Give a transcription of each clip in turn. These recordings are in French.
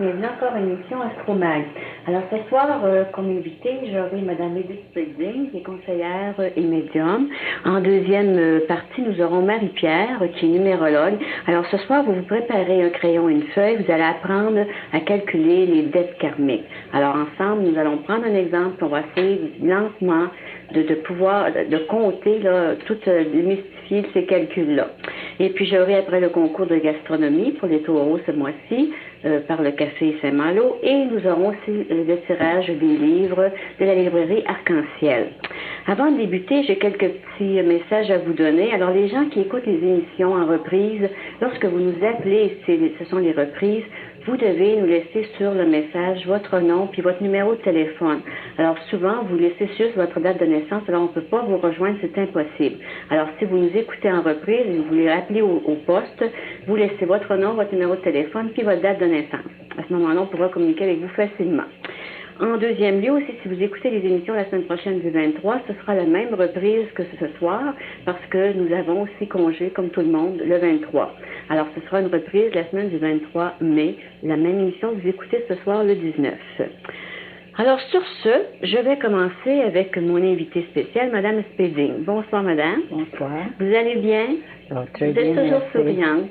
bienvenue encore à l'émission Astromag. Alors ce soir, comme invité, j'aurai Mme Edith Spalding, qui est conseillère et médium. En deuxième partie, nous aurons Marie-Pierre, qui est numérologue. Alors ce soir, vous vous préparez un crayon et une feuille, vous allez apprendre à calculer les dettes karmiques. Alors ensemble, nous allons prendre un exemple, on va essayer lentement de pouvoir de compter là, tout démystifier ces calculs-là. Et puis j'aurai après le concours de gastronomie pour les taureaux ce mois-ci par le Café Saint-Malo, et nous aurons aussi le tirage des livres de la librairie Arc-en-Ciel. Avant de débuter, j'ai quelques petits messages à vous donner. Alors les gens qui écoutent les émissions en reprise, lorsque vous nous appelez, ce sont les reprises, vous devez nous laisser sur le message votre nom puis votre numéro de téléphone. Alors souvent, vous laissez juste votre date de naissance, alors on ne peut pas vous rejoindre, c'est impossible. Alors si vous nous écoutez en reprise et vous voulez appeler au poste, vous laissez votre nom, votre numéro de téléphone puis votre date de naissance. À ce moment-là, on pourra communiquer avec vous facilement. En deuxième lieu aussi, si vous écoutez les émissions la semaine prochaine du 23, ce sera la même reprise que ce soir, parce que nous avons aussi congé, comme tout le monde, le 23. Alors, ce sera une reprise la semaine du 23 mai, la même émission que vous écoutez ce soir, le 19. Alors, sur ce, je vais commencer avec mon invitée spéciale, Mme Spalding. Bonsoir, Madame. Bonsoir. Vous allez bien? Oh, très bien, vous êtes toujours souriante.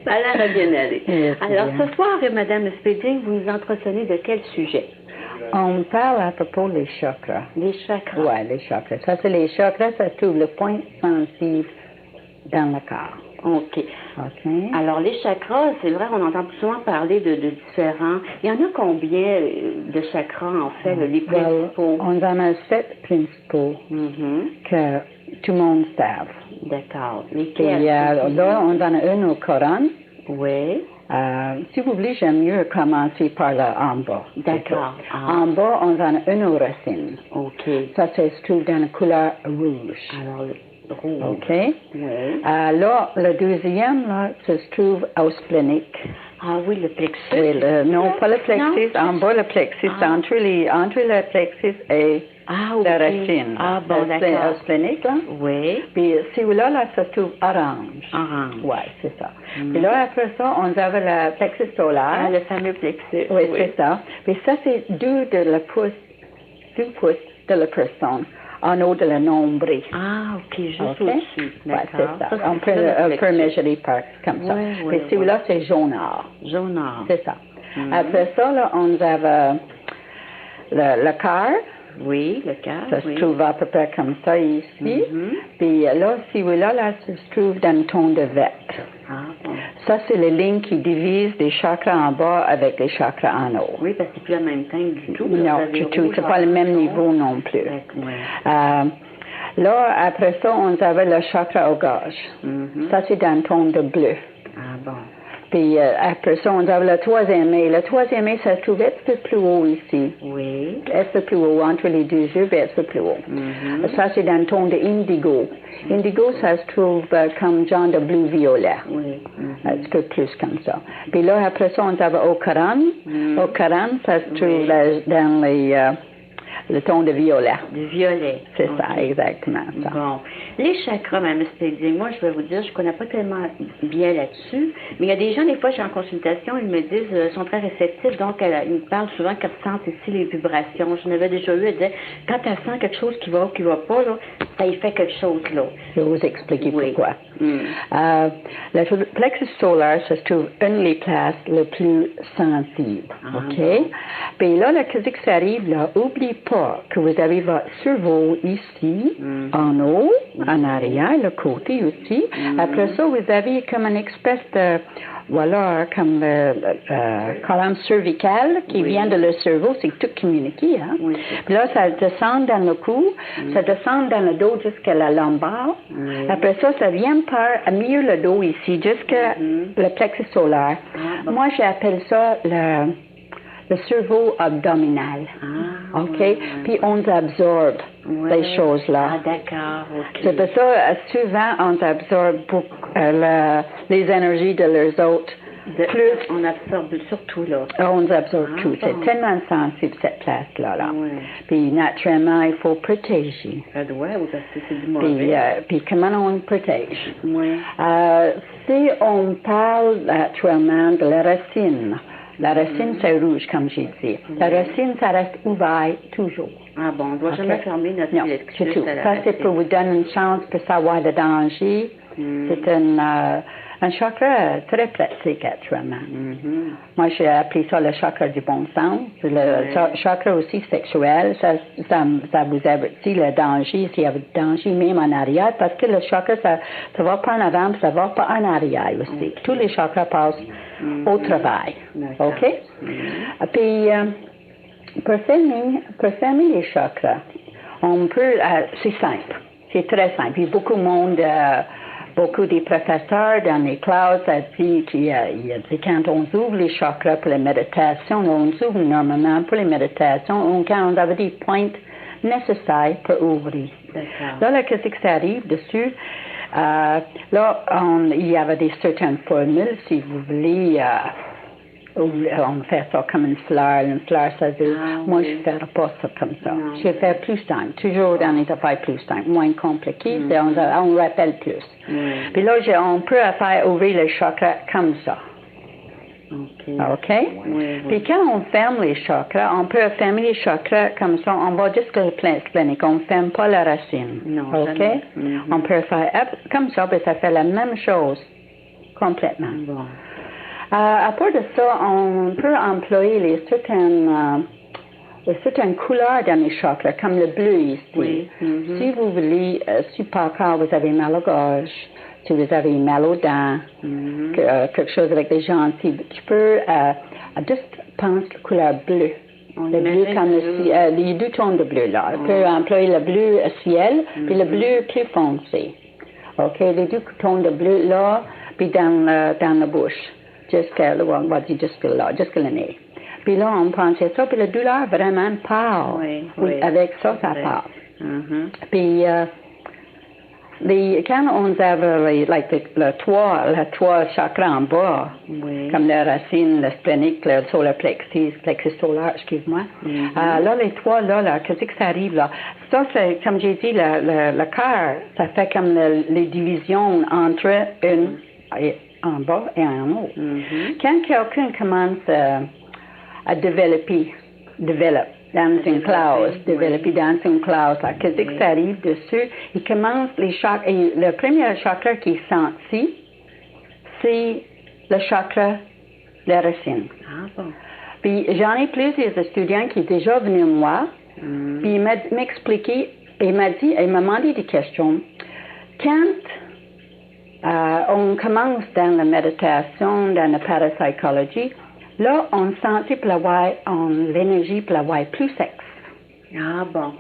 Ça a l'air à bien aller. Alors, ce soir, Mme Spalding, vous nous entretenez de quel sujet? On parle à propos des chakras. Les chakras? Oui, les chakras. Ça, c'est les chakras, ça se trouve le point sensible dans le corps. OK. Alors, les chakras, c'est vrai, on entend souvent parler de différents. Il y en a combien de chakras, en fait, les principaux? On en a 7 principaux que tout le monde savent. D'accord. Lesquels? Là, on en a une au Coran. Oui. Si vous voulez, j'aime mieux commencer par là en bas. D'accord. En bas, on en a une aux racines. OK. Ça se trouve dans la couleur rouge. Alors, rouge. OK? Oui. Là, le deuxième, là, ça se trouve au splénique. Ah oui, le plexus. Oui, non, pas le plexus, en bas le plexus, entre le plexus et la racine. Ah bon, d'accord. Au splénique, là. Oui. Puis celui-là, là, ça se trouve orange. Orange. Oui, c'est ça. Puis là, après ça, on avait le plexus solaire. Ah, le fameux plexus. Oui, c'est ça. Puis ça, c'est 2 pouces de la personne en haut de la nombril. Ah, OK, juste au-dessus. Oui, c'est ça. On peut mesurer comme ça. Puis celui-là, c'est jaunard. Jaunard. C'est ça. Après ça, là, on avait le cœur. Oui, le cœur. Ça se trouve à peu près comme ça ici. Puis là, celui-là, là, ça se trouve dans le ton de vert. Ah, bon. Ça, c'est les lignes qui divisent les chakras en bas avec les chakras en haut. Oui, parce que c'est plus la même teinte du tout. Non, du tout. C'est pas le même niveau non plus. Là, après ça, on avait le chakra au gorge. Ça, c'est dans le ton de bleu. Ah, bon. Puis après ça, on avait le troisième œil. Le troisième œil, ça se trouve un peu plus haut ici. Oui. Un peu plus haut, entre les deux yeux, un peu plus haut. Ça, c'est dans le ton de indigo. Indigo, ça se trouve comme genre de bleu-violet. Oui. Un petit peu plus comme ça. Puis là, après ça, on avait au Coran. Au Coran, ça se trouve dans le ton de violet. Du violet. C'est ça, exactement. Ça. Bon. Les chakras, Mme Spalding, moi, je vais vous dire, je ne connais pas tellement bien là-dessus, mais il y a des gens, des fois, je suis en consultation, ils me disent, ils sont très réceptifs, donc ils me parlent souvent qu'elles sentent ici les vibrations. Je n'avais déjà eu, elle disait, quand elle sent quelque chose qui va ou qui ne va pas, là, ça y fait quelque chose, là. Je vais vous expliquer pourquoi. Le plexus solaire se trouve une des places les plus sensibles. OK? Puis là, qu'est-ce que ça arrive, là? Oublie pas que vous avez votre cerveau ici, en haut, en arrière, le côté aussi. Après ça, vous avez comme une espèce de, voilà, comme colonne cervicale qui vient de le cerveau, c'est tout communiqué, hein? Puis là, ça descend dans le cou, ça descend dans le dos jusqu'à la lombaire. Après ça, ça vient par milieu le dos ici, jusqu'à le plexus solaire. Moi, j'appelle ça le cerveau abdominal. OK? Puis on absorbe ces choses-là. Ah, d'accord. OK. C'est pour ça, souvent, on absorbe les énergies de leurs autres. On absorbe surtout, là. On absorbe tout. C'est tellement sensible, cette place-là. Là. Puis, naturellement, il faut protéger. Ça doit, parce que c'est du mauvais. Puis comment on protège? Si on parle actuellement de la racine, La racine, c'est rouge, comme j'ai dit. La racine, ça reste ouvert toujours. Ah bon, on ne doit jamais fermer notre plexus. Non, c'est tout. Ça, c'est pour vous donner une chance pour savoir le danger. C'est un chakra très pratique, actuellement. Moi, j'ai appelé ça le chakra du bon sens. Le chakra aussi sexuel, ça vous avertit le danger, s'il y a du danger même en arrière, parce que le chakra, ça va pas en avant, ça va pas en arrière aussi. Tous les chakras passent au travail. OK? Puis, pour fermer les chakras, on peut, c'est simple. C'est très simple. Il y a beaucoup de monde... Beaucoup des professeurs dans les classes ont dit quand on ouvre les chakras pour la méditation, on ouvre normalement pour les méditations, quand on avait des points nécessaires pour ouvrir. Là, qu'est-ce que ça arrive dessus? Là, il y avait des certaines formules, si vous voulez, on fait ça comme une fleur. Une fleur, ça veut moi, je ne ferai pas ça comme ça. Non. Je fais plus simple. Toujours dans les affaires plus simples. Moins compliquées, on rappelle plus. Puis là, on peut faire ouvrir les chakras comme ça. OK? Puis quand on ferme les chakras, on peut fermer les chakras comme ça. On va jusqu'à la clinique. On ne ferme pas la racine. Non, OK? On peut faire comme ça, puis ça fait la même chose complètement. Bon. À part de ça, on peut employer les certaines couleurs dans les chakras, comme le bleu ici. Si vous voulez, si par cas vous avez mal au gorge, si vous avez mal aux dents, quelque chose avec des gencives, tu peux juste penser la couleur bleue. Le bleu comme les deux tons de bleu là. On peut employer le bleu ciel, puis le bleu plus foncé. OK, les deux tons de bleu là, puis dans la bouche. Jusqu'à le nez. Puis là, on pensait ça, puis la douleur vraiment part. Avec ça, ça part. Puis, quand on avait le trois chakras en bas, comme la racine, le splénique, le solar plexus solaire, excuse-moi. Là, les trois, là, qu'est-ce que ça arrive, là? Ça, c'est, comme j'ai dit, le cœur, ça fait comme les divisions entre une en bas et en haut. Quand quelqu'un commence à développer dancing clouds, qu'est-ce que ça arrive dessus? Il commence les chakras, et le premier chakra qui est senti, c'est le chakra de la racine. Puis j'en ai plusieurs étudiants qui sont déjà venus moi, puis il m'a expliqué, il m'a demandé des questions. Quand on commence dans la méditation, dans la parapsychologie. Là, on sentit pour avoir l'énergie pour avoir plus sexe. Ah bon.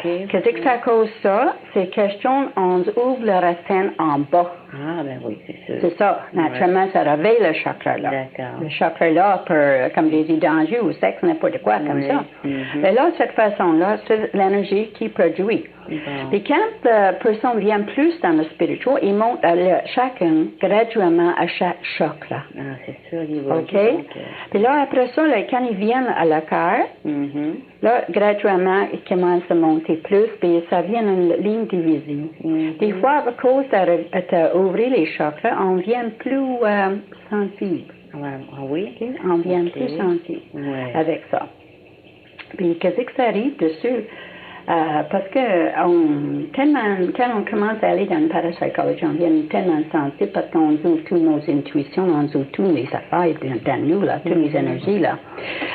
Qu'est-ce que ça cause ça? C'est question, on ouvre la racine en bas. Ah ben oui, c'est sûr. C'est ça. Naturellement, ça réveille le chakra là. D'accord. Le chakra là, comme j'ai dit, danger ou sexe, n'importe quoi comme ça. Mais là, de cette façon-là, c'est l'énergie qui produit. Et quand la personne vient plus dans le spirituel, il monte chacun graduellement à chaque chakra. Ah, c'est sûr, il va. OK? Puis là, après ça, là, quand ils viennent à la cœur, là, graduellement, ils commencent à monter plus, puis ça vient une ligne divisée. Des fois, à cause d'ouvrir les chakras, on vient plus sensible. Ah oui? Okay? On vient plus sensible avec ça. Puis, qu'est-ce que ça arrive dessus? Parce que quand on commence à aller dans la parapsychologie, on vient tellement sensible parce qu'on ouvre toutes nos intuitions, on ouvre toutes les affaires dans nous, là, toutes les énergies. Là.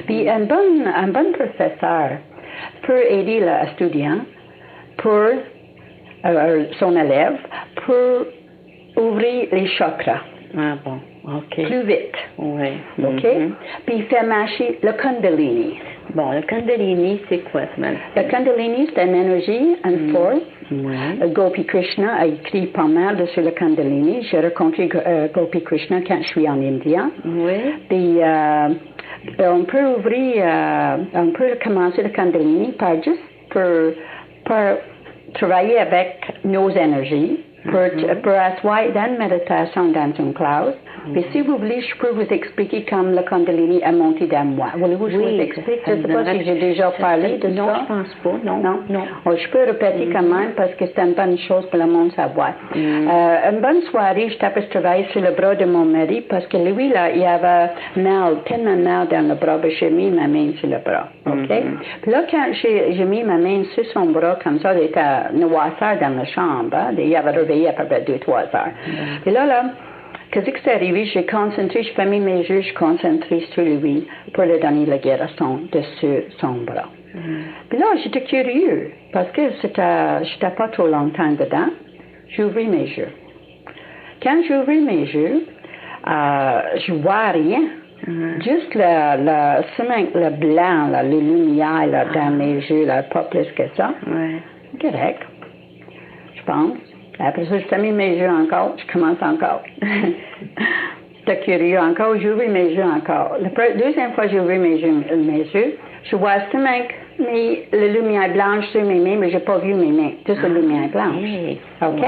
Puis un bon professeur peut aider l'étudiant pour son élève pour ouvrir les chakras. Ah bon, OK. Plus vite. Oui. OK? Puis il fait marcher le Kundalini. Bon, le Kundalini, c'est quoi, Samantha? Le Kundalini, c'est une énergie, une force. Gopi Krishna a écrit pas mal sur le Kundalini. J'ai rencontré Gopi Krishna quand je suis en Inde. Puis, on peut commencer le Kundalini par juste pour travailler avec nos énergies. pour asseoir dans une méditation dans une classe. Puis si vous voulez, je peux vous expliquer comment le Kundalini a monté dans moi. Voulez-vous que je vous explique? Je ne sais pas si j'ai déjà parlé de ça. Non, je pense pas. Non. Oh, je peux répéter quand même parce que c'est une bonne chose pour le monde savoir. Une bonne soirée, je travaillais sur le bras de mon mari parce que lui, là, il avait tellement mal dans le bras, j'ai mis ma main sur le bras. OK? Puis là, quand j'ai mis ma main sur son bras, comme ça, il était noirceur dans la chambre. Hein? Il avait réveillé à peu près 2-3 heures. Puis là, qu'est-ce qui s'est arrivé? J'ai fermé mes yeux, je concentré sur lui pour lui donner la guérison dessus son bras. Puis là, j'étais curieux parce que j'étais pas trop longtemps dedans. J'ai ouvert mes yeux. Quand j'ai ouvert mes yeux, je vois rien. Juste le blanc, là, les lumières là, dans les yeux, là, pas plus que ça. Correct, je pense. Après ça, je ferme mes yeux encore, je commence encore. J'étais curieux encore, j'ai ouvert mes yeux encore. La deuxième fois, j'ai ouvert mes yeux, je vois seulement les lumières blanches sur mes mains, mais je n'ai pas vu mes mains, juste les lumières blanches. OK?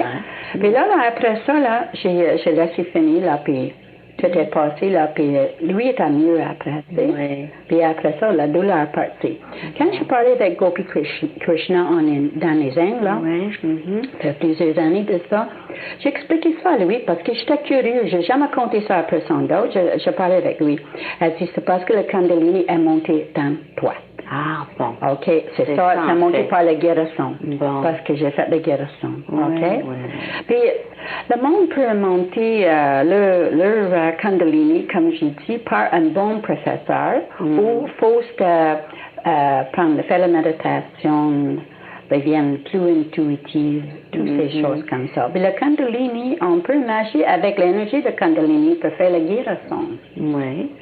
Puis là, après ça, là, j'ai laissé finir, là, puis tout est passé, là, puis lui était mieux après, tu sais. Puis après ça, la douleur est partie. Quand je parlais avec Gopi Krishna dans les Indes, là, ça fait plusieurs années de ça, j'ai expliqué ça à lui parce que j'étais curieux. Je n'ai jamais compté ça à personne d'autre. Je parlais avec lui. Elle dit, c'est parce que le Kundalini est monté dans toi. Ah, bon. OK, c'est ça a monté par la guérison. Bon. Parce que j'ai fait la guérison. OK? Puis, le monde peut monter leur Kundalini, comme j'ai dit, par un bon professeur ou faut faire la méditation, deviennent plus intuitives, toutes ces choses comme ça. Mais le Kundalini, on peut marcher avec l'énergie de Kundalini pour faire la guérison.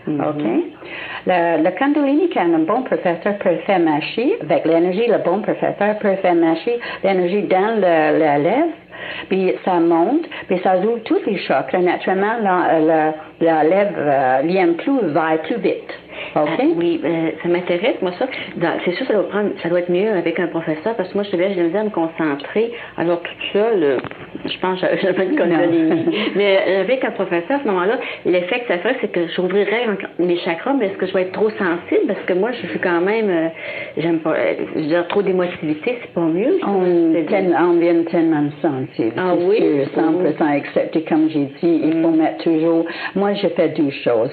OK? Le Kundalini, quand un bon professeur peut faire marcher, avec l'énergie, le bon professeur peut faire marcher l'énergie dans la lèvre, puis ça monte, puis ça ouvre tous les chakras. Naturellement, la lèvre vient plus vite. Okay. Oui, ça m'intéresse, moi ça. C'est sûr, ça doit être mieux avec un professeur, parce que moi, j'ai de la misère à me concentrer. Alors, toute seule, je pense que j'avais une Kundalini. Mais avec un professeur, à ce moment-là, l'effet que ça ferait, c'est que j'ouvrirais mes chakras, mais est-ce que je vais être trop sensible? Parce que moi, je suis quand même, j'aime pas, je veux dire, trop d'émotivité, c'est pas mieux. On vient tellement sensible. Ah oui? Sûr, 100% accepté, comme j'ai dit, il faut mettre toujours. Moi, j'ai fait deux choses.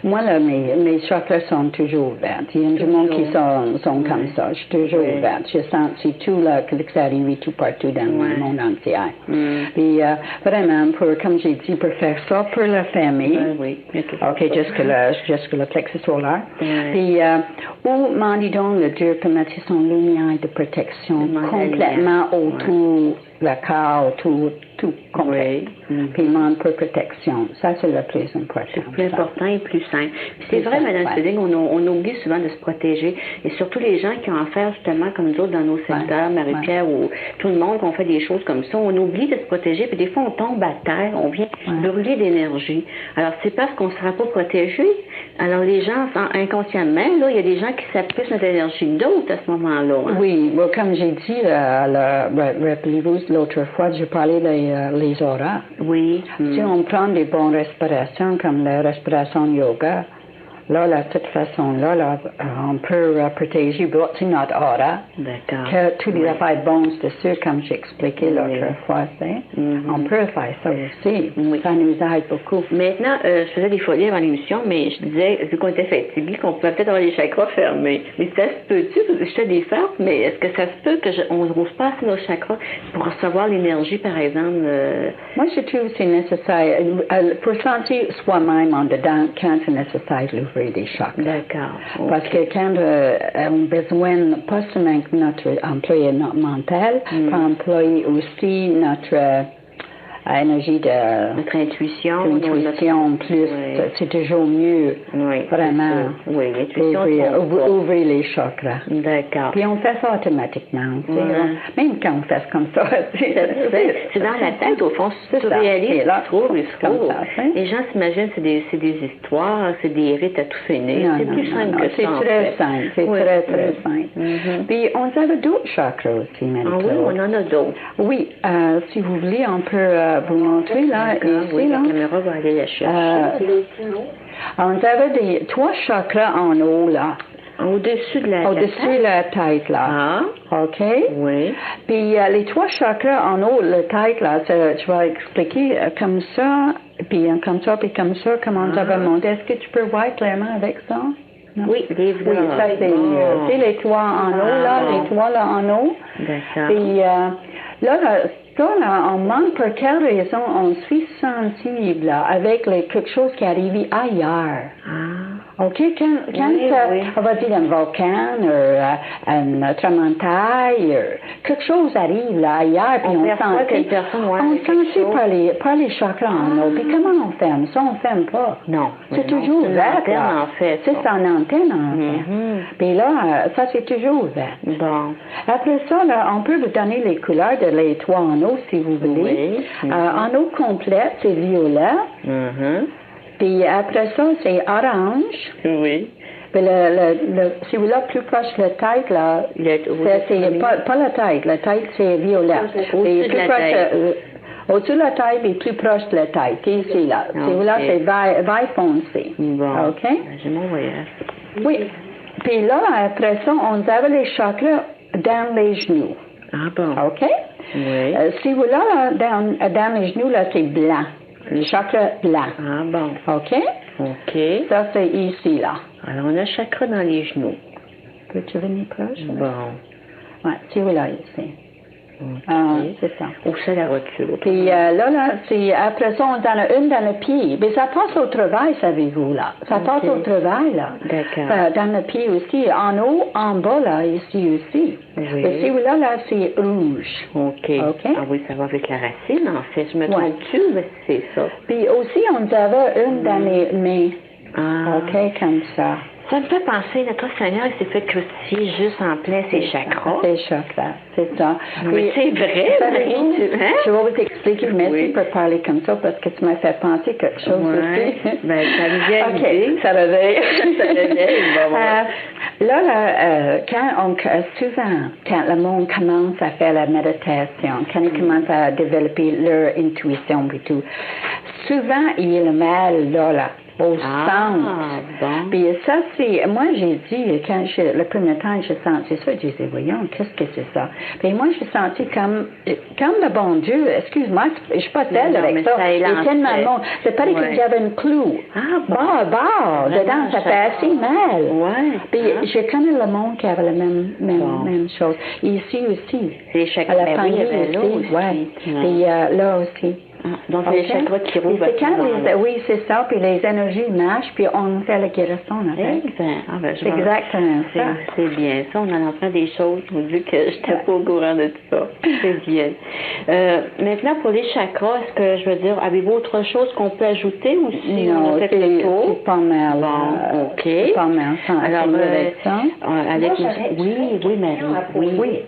Moi, là, mes chakras sont toujours ouverts. Il y a du monde qui sont comme ça. Je suis toujours ouverte. J'ai senti tout là, que ça arrive tout partout dans le monde entier. Puis vraiment, comme j'ai dit, pour faire ça pour la famille. OK, jusque le plexus solaire. Puis, où Mandidon, le Dieu peut mettre son lumière de protection complètement autour le corps, tout complet. Puis il manque pour protection. Ça, c'est le plus important. C'est plus important et plus simple. Puis c'est vrai, Mme Stilling, on oublie souvent de se protéger. Et surtout les gens qui ont affaire, justement, comme nous autres, dans nos secteurs, Marie-Pierre ou tout le monde, qui ont fait des choses comme ça, on oublie de se protéger. Puis des fois, on tombe à terre, on vient brûler d'énergie. Alors, c'est parce qu'on ne sera pas protégé. Alors, les gens, inconsciemment, là, il y a des gens qui savent plus notre énergie que d'autres à ce moment-là. Hein? Oui, well, comme j'ai dit, rappelez-vous, l'autre fois, j'ai parlé les auras. Oui. Si on prend des bonnes respirations, comme la respiration yoga, là, de toute façon, là, on peut protéger notre aura. D'accord. Que tous les affaires bonnes dessus, comme j'ai expliqué l'autre fois, on peut faire ça aussi. Ça nous aide beaucoup. Maintenant, je faisais des folies avant l'émission, mais je disais, vu qu'on était fatigué, qu'on pouvait peut-être avoir les chakras fermés. Mais ça se peut-tu? Je fais des farces, mais est-ce que ça se peut qu'on ne rouvre pas assez nos chakras pour recevoir l'énergie, par exemple? Moi, je trouve que c'est nécessaire. Pour sentir soi-même en dedans, quand c'est nécessaire, des chakras. D'accord. Okay. Parce que quand on a besoin, pas seulement notre employé mental, mais employer aussi notre énergie de... Notre intuition. Plus, c'est toujours mieux, vraiment, ouvrir les chakras. D'accord. Puis on fait ça automatiquement, même quand on fait comme ça. C'est dans la tête, au fond, c'est surréaliste, les gens s'imaginent c'est des histoires, c'est des rites à tout finir. C'est plus simple que ça. C'est très simple, c'est très simple. Puis on a d'autres chakras aussi, Marie-Claude. Ah oui, on en a d'autres. Oui, si vous voulez, on peut vous montrer là. Ici, la caméra va aller la chercher. On avait 3 chakras en haut là. Au-dessus de la tête, là. Ah. OK? Oui. Puis les 3 chakras en haut, la tête, là, je vais expliquer comme ça, puis comme ça, puis comme ça, comment ça va monter. Est-ce que tu peux voir clairement avec ça? Non? Oui, ça c'est mieux. Tu sais, les 3 en haut, là, les 3 là en haut. D'accord. Puis là, on manque pour quelle raison on suis sensible là, avec quelque chose qui arrive ailleurs. OK, quand on va dire un volcan, un tremblement de terre, quelque chose arrive là ailleurs, puis on sentit par les chakras en haut. Puis comment on ferme ça? On ferme pas. Non. C'est toujours ouvert. C'est une antenne, en fait. C'est une antenne, en fait. Puis là, ça, c'est toujours ouvert. Bon. Après ça, là, on peut vous donner les couleurs de les 3 en haut, si vous voulez. Oui. En eau complète, c'est violet. Puis après ça, c'est orange. Oui. Puis si vous l'avez plus proche de la tête, là, c'est pas la tête c'est violet. Au-dessus de la tête. Au-dessus de la tête et plus proche de la tête. Ici, là. Si vous là, c'est vert foncé. Bon. OK? J'ai mon voyage. Oui. Puis là, après ça, on avait les chakras dans les genoux. Ah bon. OK? Oui. Si vous là, dans les genoux, là, c'est blanc. Le chakra blanc. Ah bon. OK? OK. Ça, c'est ici, là. Alors, on a un chakra dans les genoux. Peux-tu venir proche? Bon. Oui, tu es là, ici. Okay. C'est ça. Ou c'est la rotule. Puis là, c'est, après ça, on en a une dans le pied. Mais ça passe au travail, savez-vous, là. Ça passe au travail, là. D'accord. Dans le pied aussi. En haut, en bas, là, ici aussi. Oui. Ici, là, c'est rouge. OK. Ah oui, ça va avec la racine, en fait. Je me trompe-tu, mais c'est ça. Puis aussi, on avait une dans les mains. Ah. OK, comme ça. Ça me fait penser, notre Seigneur, il s'est fait crucifier juste en plein ses chakras. Ses chakras, c'est ça. Mais c'est vrai, Marie, Je vais vous expliquer, merci pour parler comme ça, parce que tu m'as fait penser quelque chose aussi. Ben, ça me vient OK, ça réveille. Ça réveille, souvent, quand le monde commence à faire la méditation, quand ils commencent à développer leur intuition et tout, souvent, il y a le mal là. Au centre. Bon. Puis ça, c'est... Moi, j'ai dit, le premier temps, j'ai senti ça, je disais, voyons, qu'est-ce que c'est ça? Puis moi, j'ai senti comme le bon Dieu, excuse-moi, je suis pas telle avec ça. Il est tellement bon. C'est pareil que j'avais une clou. Dedans, ça fait assez mal. Ouais. Puis je connais le monde qui avait la même chose. Ici aussi. C'est les chakras. À la famille aussi. Ouais. Puis là aussi. Donc, c'est les chakras qui roulent. Oui, c'est ça. Puis les énergies marchent, puis on fait la guérison avec. C'est exactement ça. C'est bien ça. On en apprend des choses, vu que je n'étais pas au courant de tout ça. C'est bien. Maintenant, pour les chakras, est-ce que, je veux dire, avez-vous autre chose qu'on peut ajouter ou si non, on a fait le tour? C'est pas mal. Bon, OK. C'est pas mal. Alors, oui, Marie. Oui.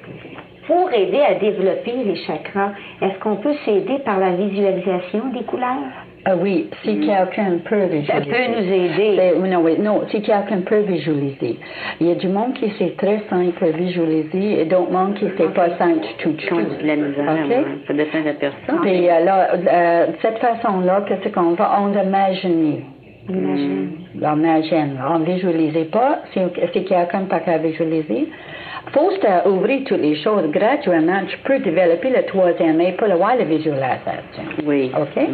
Pour aider à développer les chakras, est-ce qu'on peut s'aider par la visualisation des couleurs? Oui, si quelqu'un peut visualiser. Ça peut nous aider. Non, si quelqu'un peut visualiser. Il y a du monde qui c'est très simple à visualiser et d'autres monde qui c'est pas simple du tout. La misère, ça dépend de la personne. Puis là, de cette façon-là, qu'est-ce qu'on va? On imagine. On imagine. On ne visualise pas. Si quelqu'un n'a pas qu'à visualiser, faut ouvrir toutes les choses graduellement. Tu peux développer le troisième œil pour avoir la visualisation. Oui. OK? Oui.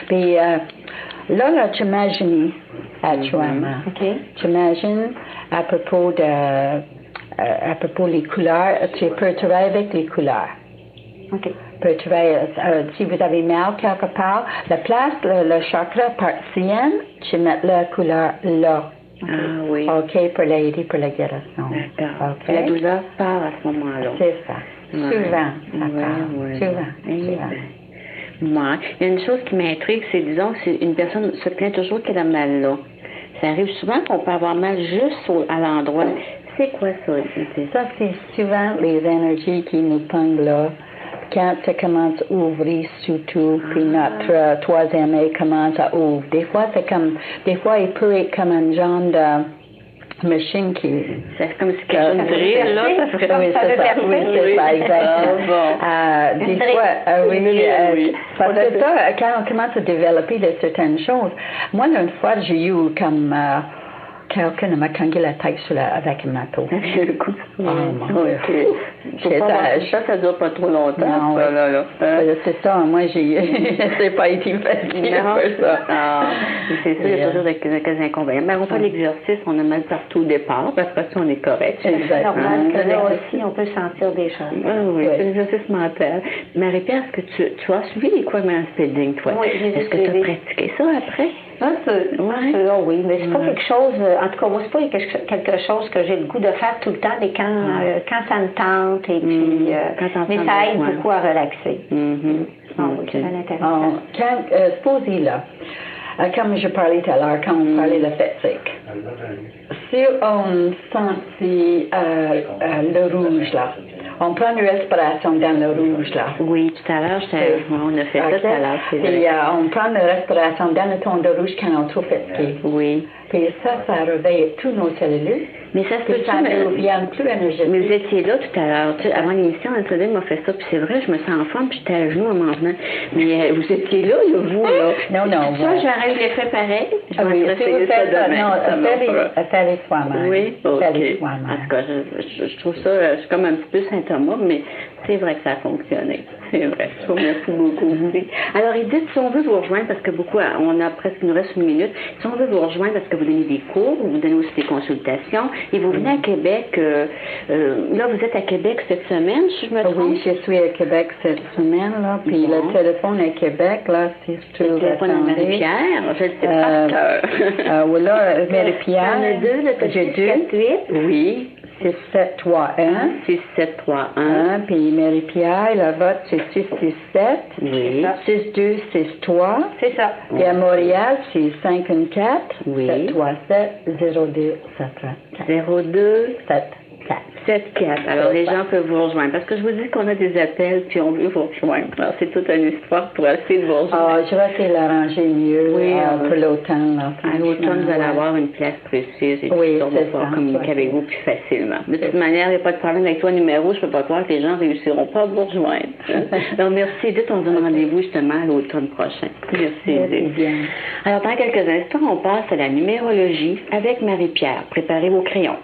Puis là, tu imagines actuellement. OK. Tu imagines à propos les couleurs. Tu peux travailler avec les couleurs. OK. Si vous avez mal quelque part, la place, le chakra partienne, tu mets la couleur là. Ah oui. OK, pour l'aider pour la guérison. D'accord. Okay. La douleur part à ce moment-là. C'est ça. Ouais. Souvent. Oui. Souvent. Moi, il y a une chose qui m'intrigue, c'est, disons, que une personne se plaint toujours qu'elle a mal là. Ça arrive souvent qu'on peut avoir mal juste à l'endroit. C'est quoi ça? Ça, c'est souvent les énergies qui nous pognent là. Quand ça commence à ouvrir surtout, puis notre troisième œil commence à ouvrir. Des fois, il peut être comme un genre de machine qui... C'est comme si quelque chose de là, ça ferait... Oui, c'est ça, exactement. Des fois, oui. Parce que ça, quand on commence à développer de certaines choses, moi, une fois, j'ai eu comme... quelqu'un m'a cogné la tête avec un marteau. Le coup. Ça dure pas trop longtemps. Non, ça, là. C'est ça, moi, c'est pas été facile pour ça. C'est sûr, il y a toujours des inconvénients. Mais on fait l'exercice, on a mal partout au départ, puis après ça, on est correct. C'est normal que là aussi, on peut sentir des choses. Oui, c'est un exercice mental. Marie-Pierre, est-ce que tu as suivi les cours de spelling, toi? Oui, est-ce que tu as pratiqué ça après? Oui, mais c'est pas quelque chose, en tout cas, moi, c'est pas quelque chose que j'ai le goût de faire tout le temps, mais quand ça me tente, et puis, mais ça aide beaucoup à relaxer. Oui, c'est bien intéressant. Supposez là, comme je parlais tout à l'heure, quand on parlait de la fatigue, si on sentit le rouge là, on prend une respiration dans le rouge là. Oui, tout à l'heure, on a fait ça tout à l'heure, c'est vrai. Et on prend une respiration dans le ton de rouge quand on est trop fatigué. Oui. Puis ça réveille tous nos cellules. Mais ça se peut ça devient plus énergétique. Mais vous étiez là tout à l'heure. Avant l'émission, Anne-Claudine m'a fait ça, puis c'est vrai, je me sens en forme, puis j'étais à genoux en m'en venant. Mais vous étiez là, vous, là. Non. Ça, j'aurais eu l'effet pareil. Je vais essayer ça demain. Non, fais-les soi-même. Oui, OK. Fais-les soi-même. En tout cas, je trouve ça, je suis comme un petit peu symptomatique, mais c'est vrai que ça a fonctionné. C'est vrai. Je vous remercie beaucoup. Alors, Edith, si on veut vous rejoindre, parce que on a presque, il nous reste une minute, si on veut vous rejoindre parce que vous donnez des cours, vous donnez aussi des consultations, et vous venez à Québec, là, vous êtes à Québec cette semaine, si je me trompe? Oui, je suis à Québec cette semaine, là, puis le téléphone à Québec, là, c'est tout. Le téléphone à Marie-Pierre, je le sais par cœur. Oui, là, Marie-Pierre. Il y en a deux, le j'ai 2. Oui. 6731. 6731. Puis Marie-Pierre, la vote, c'est 667. Oui. 6263. C'est ça. Et à Montréal, c'est 514. Oui. 737 0274. 0274. 74. Alors, les gens peuvent vous rejoindre. Parce que je vous dis qu'on a des appels, puis on veut vous rejoindre. Alors, c'est toute une histoire pour essayer de vous rejoindre. Je vais essayer de l'arranger mieux pour l'automne. À l'automne, vous allez avoir une place précise et puis on va pouvoir communiquer avec vous plus facilement. De toute manière, il n'y a pas de problème avec toi, numéro. Je ne peux pas croire que les gens ne réussiront pas à vous rejoindre. Donc, merci Edith. On se donne rendez-vous justement à l'automne prochain. Merci Edith. Alors, dans quelques instants, on passe à la numérologie avec Marie-Pierre. Préparez vos crayons.